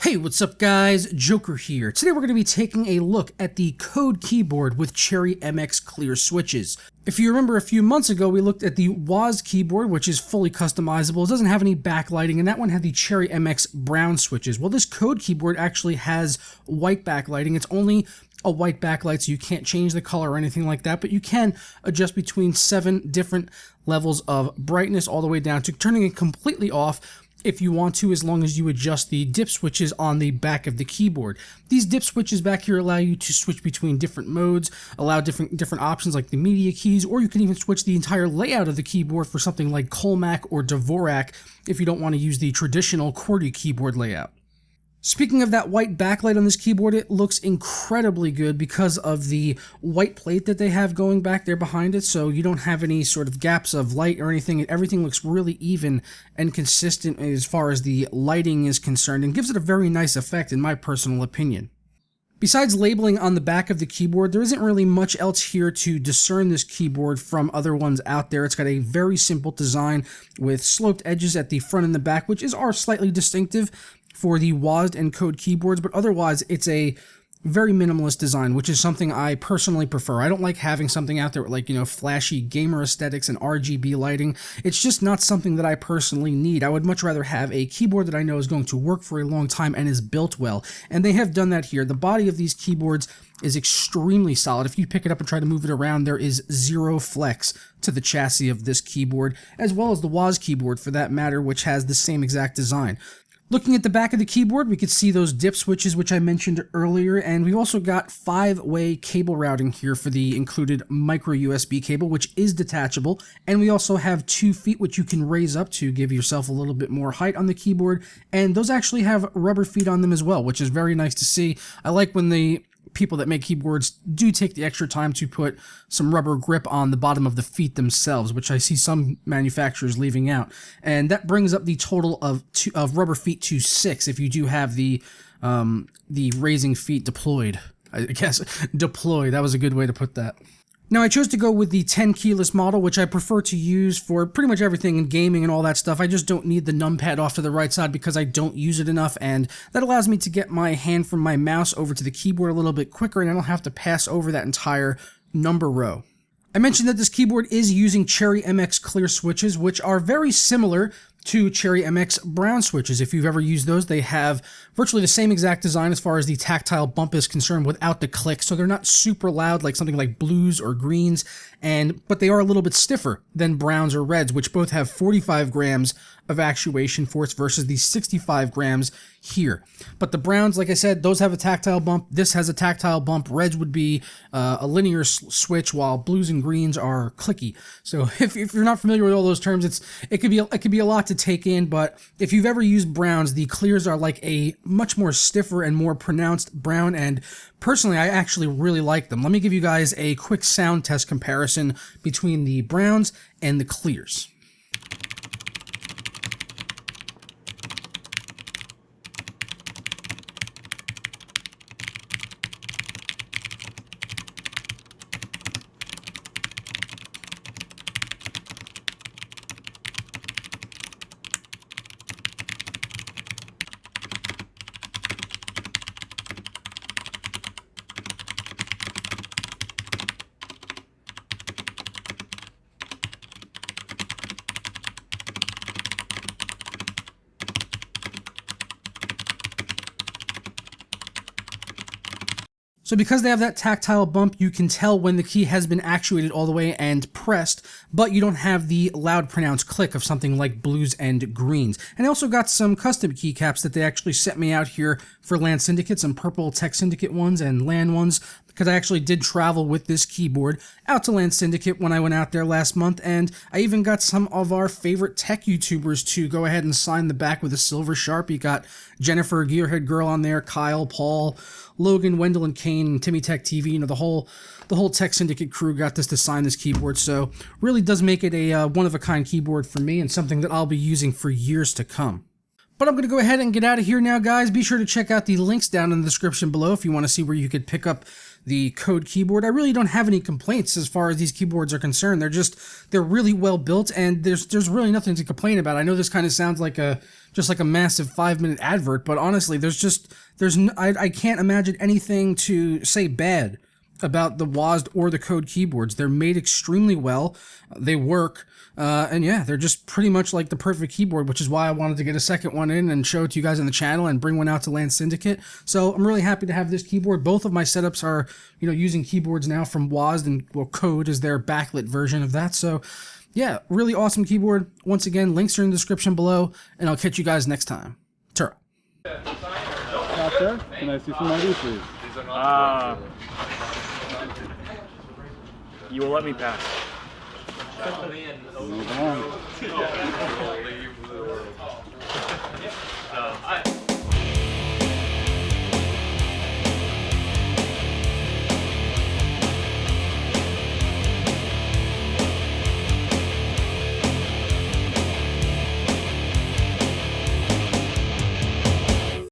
Hey, what's up guys? Joker here. Today we're going to be taking a look at the Code keyboard with Cherry MX clear switches. If you remember a few months ago, we looked at the WAS keyboard, which is fully customizable. It doesn't have any backlighting, and that one had the Cherry MX brown switches. Well, this Code keyboard actually has white backlighting. It's only a white backlight, so you can't change the color or anything like that, but you can adjust between 7 different levels of brightness all the way down to turning it completely off if you want to, as long as you adjust the dip switches on the back of the keyboard. These dip switches back here allow you to switch between different modes, allow different options like the media keys, or you can even switch the entire layout of the keyboard for something like Colmac or Dvorak if you don't want to use the traditional QWERTY keyboard layout. Speaking of that white backlight on this keyboard, it looks incredibly good because of the white plate that they have going back there behind it, so you don't have any sort of gaps of light or anything. Everything looks really even and consistent as far as the lighting is concerned, and gives it a very nice effect in my personal opinion. Besides labeling on the back of the keyboard, there isn't really much else here to discern this keyboard from other ones out there. It's got a very simple design with sloped edges at the front and the back, which are slightly distinctive for the WASD and Code keyboards, but otherwise it's a very minimalist design, which is something I personally prefer. I don't like having something out there with, like, flashy gamer aesthetics and RGB lighting. It's just not something that I personally need. I would much rather have a keyboard that I know is going to work for a long time and is built well, and they have done that here. The body of these keyboards is extremely solid. If you pick it up and try to move it around, there is zero flex to the chassis of this keyboard, as well as the WAS keyboard for that matter, which has the same exact design. Looking at the back of the keyboard, we could see those dip switches, which I mentioned earlier, and we've also got 5-way cable routing here for the included micro USB cable, which is detachable, and we also have 2 feet, which you can raise up to give yourself a little bit more height on the keyboard, and those actually have rubber feet on them as well, which is very nice to see. I like when the people that make keyboards do take the extra time to put some rubber grip on the bottom of the feet themselves, which I see some manufacturers leaving out. And that brings up the total of rubber feet to 6 if you do have the raising feet deployed. I guess deployed, that was a good way to put that. Now, I chose to go with the tenkeyless model, which I prefer to use for pretty much everything in gaming and all that stuff. I just don't need the numpad off to the right side because I don't use it enough, and that allows me to get my hand from my mouse over to the keyboard a little bit quicker, and I don't have to pass over that entire number row. I mentioned that this keyboard is using Cherry MX clear switches, which are very similar to Cherry MX brown switches. If you've ever used those, they have virtually the same exact design as far as the tactile bump is concerned without the click, so they're not super loud like something like blues or greens, but they are a little bit stiffer than browns or reds, which both have 45 grams of actuation force versus the 65 grams here. But the browns, like I said, those have a tactile bump. This has a tactile bump. Reds would be a linear switch, while blues and greens are clicky. So if you're not familiar with all those terms, it could be a lot to take in. But if you've ever used browns, the clears are like a much more stiffer and more pronounced brown, and personally, I actually really like them. Let me give you guys a quick sound test comparison between the browns and the clears. So because they have that tactile bump, you can tell when the key has been actuated all the way and pressed, but you don't have the loud pronounced click of something like blues and greens. And I also got some custom keycaps that they actually sent me out here for LAN Syndicate, some purple Tech Syndicate ones and LAN ones, because I actually did travel with this keyboard out to LAN Syndicate when I went out there last month, and I even got some of our favorite tech YouTubers to go ahead and sign the back with a silver Sharpie. Got Jennifer, Gearhead Girl on there, Kyle, Paul, Logan, Wendell, and Kane, and Timmy Tech TV. The whole Tech Syndicate crew got this to sign this keyboard, so really does make it a one-of-a-kind keyboard for me, and something that I'll be using for years to come. But I'm going to go ahead and get out of here now, guys. Be sure to check out the links down in the description below if you want to see where you could pick up the Code keyboard. I really don't have any complaints as far as these keyboards are concerned. They're really well built, and there's really nothing to complain about. I know this kind of sounds like just like a massive 5-minute advert, but honestly, I can't imagine anything to say bad about the WASD or the Code keyboards. They're made extremely well. They work. And yeah, they're just pretty much like the perfect keyboard, which is why I wanted to get a second one in and show it to you guys on the channel and bring one out to LAN Syndicate. So I'm really happy to have this keyboard. Both of my setups are, using keyboards now from WASD, and well, Code is their backlit version of that. So yeah, really awesome keyboard. Once again, links are in the description below, and I'll catch you guys next time. Tara. Doctor, can I see some ID, please? You will let me pass. Move on.